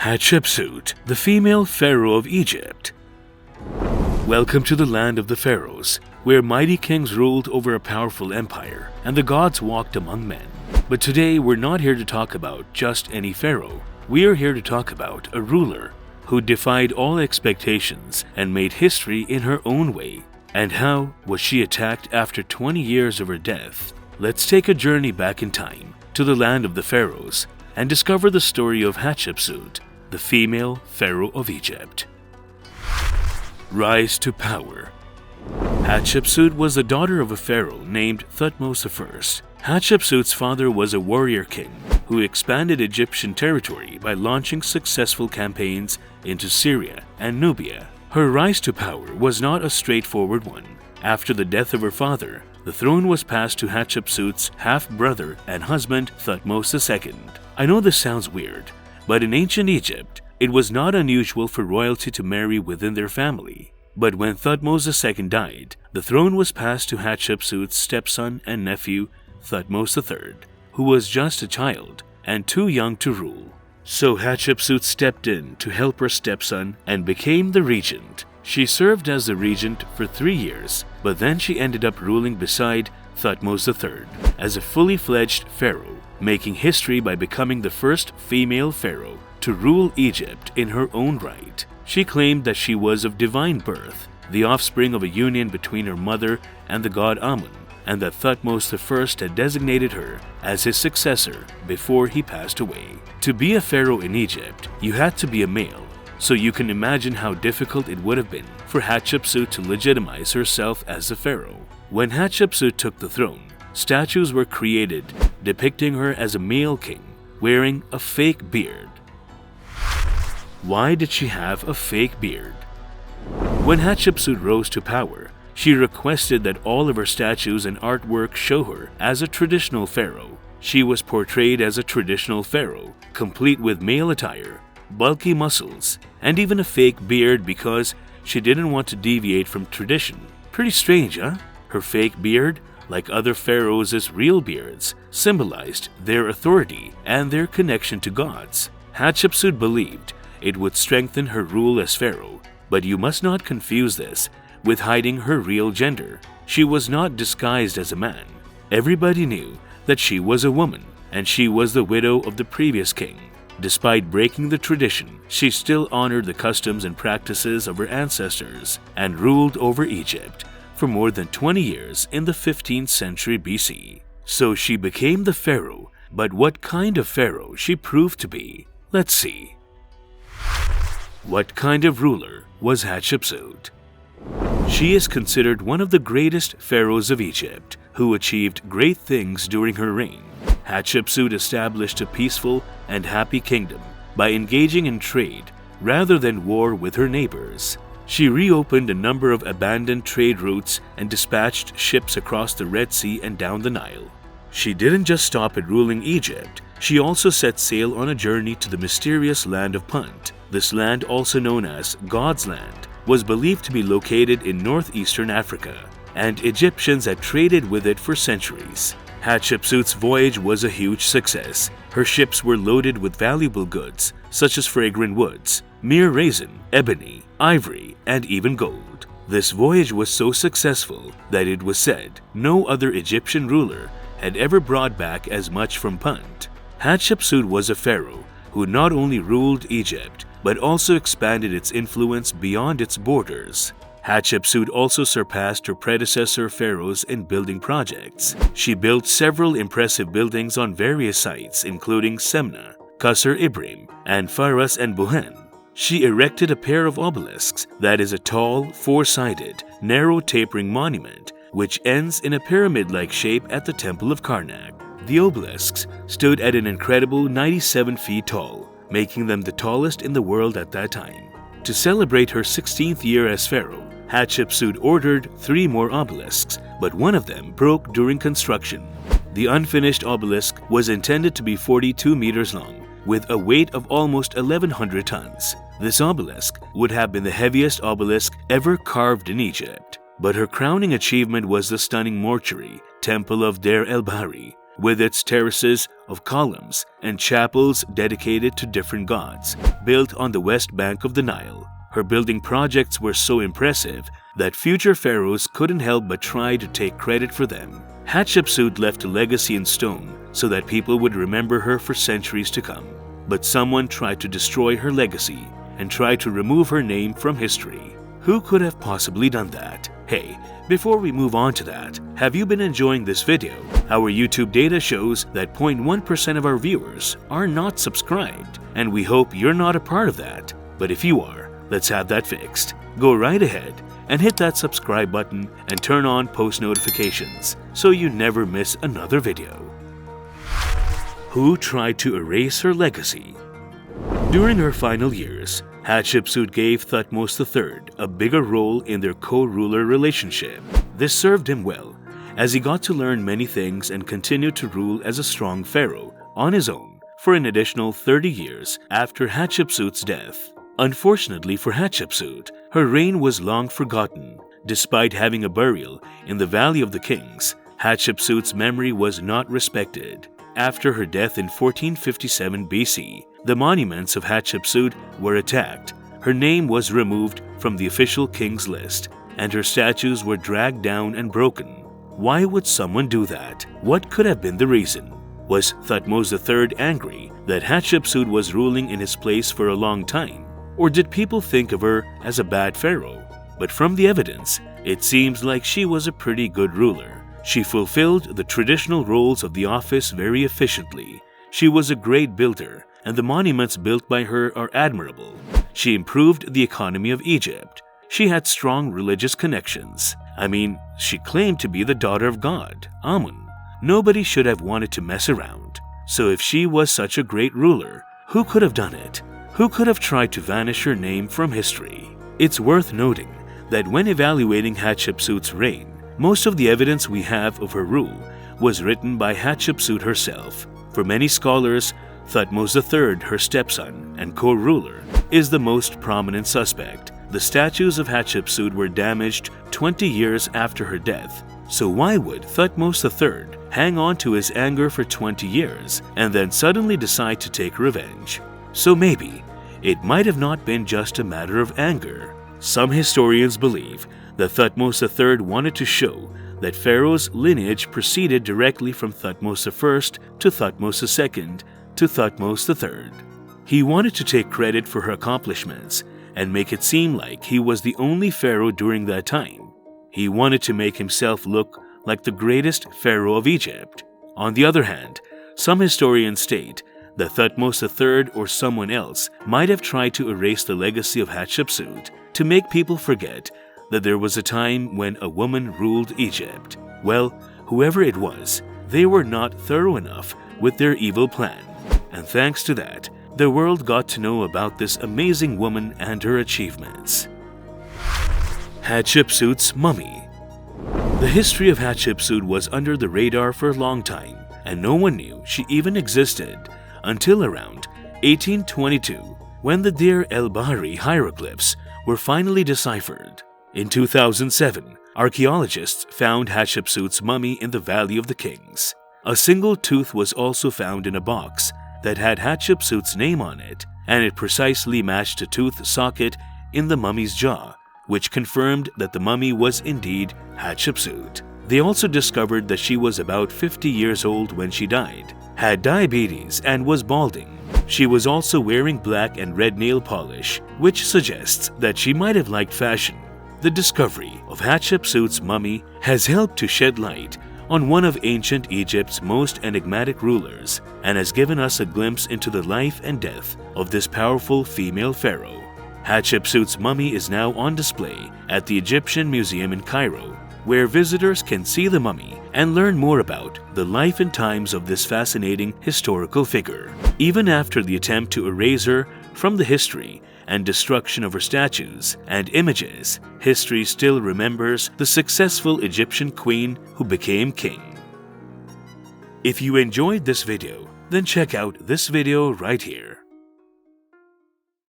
Hatshepsut, the female pharaoh of Egypt. Welcome to the land of the pharaohs, where mighty kings ruled over a powerful empire and the gods walked among men. But today we're not here to talk about just any pharaoh. We are here to talk about a ruler who defied all expectations and made history in her own way. And how was she attacked after 20 years of her death? Let's take a journey back in time to the land of the pharaohs and discover the story of Hatshepsut, the female pharaoh of Egypt. Rise to power. Hatshepsut was the daughter of a pharaoh named Thutmose I. Hatshepsut's father was a warrior king who expanded Egyptian territory by launching successful campaigns into Syria and Nubia. Her rise to power was not a straightforward one. After the death of her father, the throne was passed to Hatshepsut's half-brother and husband Thutmose II. I know this sounds weird, but in ancient Egypt, it was not unusual for royalty to marry within their family. But when Thutmose II died, the throne was passed to Hatshepsut's stepson and nephew, Thutmose III, who was just a child and too young to rule. So Hatshepsut stepped in to help her stepson and became the regent. She served as the regent for 3 years, but then she ended up ruling beside Thutmose III as a fully fledged pharaoh, making history by becoming the first female pharaoh to rule Egypt in her own right. She claimed that she was of divine birth, the offspring of a union between her mother and the god Amun, and that Thutmose I had designated her as his successor before he passed away. To be a pharaoh in Egypt, you had to be a male, so you can imagine how difficult it would have been for Hatshepsut to legitimize herself as a pharaoh. When Hatshepsut took the throne, statues were created depicting her as a male king wearing a fake beard. Why did she have a fake beard? When Hatshepsut rose to power, she requested that all of her statues and artwork show her as a traditional pharaoh. She was portrayed as a traditional pharaoh, complete with male attire, bulky muscles, and even a fake beard because she didn't want to deviate from tradition. Pretty strange, huh? Her fake beard, like other pharaohs' real beards, symbolized their authority and their connection to gods. Hatshepsut believed it would strengthen her rule as pharaoh, but you must not confuse this with hiding her real gender. She was not disguised as a man. Everybody knew that she was a woman, and she was the widow of the previous king. Despite breaking the tradition, she still honored the customs and practices of her ancestors and ruled over Egypt for more than 20 years in the 15th century BC. So she became the pharaoh, but what kind of pharaoh she proved to be? Let's see. What kind of ruler was Hatshepsut? She is considered one of the greatest pharaohs of Egypt, who achieved great things during her reign. Hatshepsut established a peaceful and happy kingdom by engaging in trade rather than war with her neighbors. She reopened a number of abandoned trade routes and dispatched ships across the Red Sea and down the Nile. She didn't just stop at ruling Egypt, she also set sail on a journey to the mysterious land of Punt. This land, also known as God's Land, was believed to be located in northeastern Africa, and Egyptians had traded with it for centuries. Hatshepsut's voyage was a huge success. Her ships were loaded with valuable goods, such as fragrant woods, mere resin, ebony, ivory, and even gold. This voyage was so successful that it was said no other Egyptian ruler had ever brought back as much from Punt. Hatshepsut was a pharaoh who not only ruled Egypt, but also expanded its influence beyond its borders. Hatshepsut also surpassed her predecessor pharaohs in building projects. She built several impressive buildings on various sites including Semna, Qasr Ibrim, and Faras and Buhen. She erected a pair of obelisks that is a tall, four-sided, narrow tapering monument which ends in a pyramid-like shape at the Temple of Karnak. The obelisks stood at an incredible 97 feet tall, making them the tallest in the world at that time. To celebrate her 16th year as pharaoh, Hatshepsut ordered 3 more obelisks, but one of them broke during construction. The unfinished obelisk was intended to be 42 meters long, with a weight of almost 1,100 tons. This obelisk would have been the heaviest obelisk ever carved in Egypt. But her crowning achievement was the stunning mortuary, Temple of Deir el-Bahri, with its terraces of columns and chapels dedicated to different gods, built on the west bank of the Nile. Her building projects were so impressive that future pharaohs couldn't help but try to take credit for them. Hatshepsut left a legacy in stone so that people would remember her for centuries to come. But someone tried to destroy her legacy and tried to remove her name from history. Who could have possibly done that? Hey, before we move on to that, have you been enjoying this video? Our YouTube data shows that 0.1% of our viewers are not subscribed, and we hope you're not a part of that. But if you are, let's have that fixed. Go right ahead and hit that subscribe button and turn on post notifications so you never miss another video. Who tried to erase her legacy? During her final years, Hatshepsut gave Thutmose III a bigger role in their co-ruler relationship. This served him well, as he got to learn many things and continued to rule as a strong pharaoh on his own for an additional 30 years after Hatshepsut's death. Unfortunately for Hatshepsut, her reign was long forgotten. Despite having a burial in the Valley of the Kings, Hatshepsut's memory was not respected. After her death in 1457 BC, the monuments of Hatshepsut were attacked. Her name was removed from the official king's list, and her statues were dragged down and broken. Why would someone do that? What could have been the reason? Was Thutmose III angry that Hatshepsut was ruling in his place for a long time? Or did people think of her as a bad pharaoh? But from the evidence, it seems like she was a pretty good ruler. She fulfilled the traditional roles of the office very efficiently. She was a great builder, and the monuments built by her are admirable. She improved the economy of Egypt. She had strong religious connections. She claimed to be the daughter of God, Amun. Nobody should have wanted to mess around. So if she was such a great ruler, who could have done it? Who could have tried to vanish her name from history? It's worth noting that when evaluating Hatshepsut's reign, most of the evidence we have of her rule was written by Hatshepsut herself. For many scholars, Thutmose III, her stepson and co-ruler, is the most prominent suspect. The statues of Hatshepsut were damaged 20 years after her death. So why would Thutmose III hang on to his anger for 20 years and then suddenly decide to take revenge? So maybe it might have not been just a matter of anger. Some historians believe that Thutmose III wanted to show that Pharaoh's lineage proceeded directly from Thutmose I to Thutmose II to Thutmose III. He wanted to take credit for her accomplishments and make it seem like he was the only pharaoh during that time. He wanted to make himself look like the greatest pharaoh of Egypt. On the other hand, some historians state that Thutmose III or someone else might have tried to erase the legacy of Hatshepsut to make people forget that there was a time when a woman ruled Egypt. Well, whoever it was, they were not thorough enough with their evil plan. And thanks to that, the world got to know about this amazing woman and her achievements. Hatshepsuts Mummy. The history of Hatshepsut was under the radar for a long time, and no one knew she even existed until around 1822, when the Deir el-Bahri hieroglyphs were finally deciphered. In 2007, archaeologists found Hatshepsut's mummy in the Valley of the Kings. A single tooth was also found in a box that had Hatshepsut's name on it, and it precisely matched a tooth socket in the mummy's jaw, which confirmed that the mummy was indeed Hatshepsut. They also discovered that she was about 50 years old when she died, had diabetes, and was balding. She was also wearing black and red nail polish, which suggests that she might have liked fashion. The discovery of Hatshepsut's mummy has helped to shed light on one of ancient Egypt's most enigmatic rulers and has given us a glimpse into the life and death of this powerful female pharaoh. Hatshepsut's mummy is now on display at the Egyptian Museum in Cairo, where visitors can see the mummy and learn more about the life and times of this fascinating historical figure. Even after the attempt to erase her from the history and destruction of her statues and images, history still remembers the successful Egyptian queen who became king. If you enjoyed this video, then check out this video right here.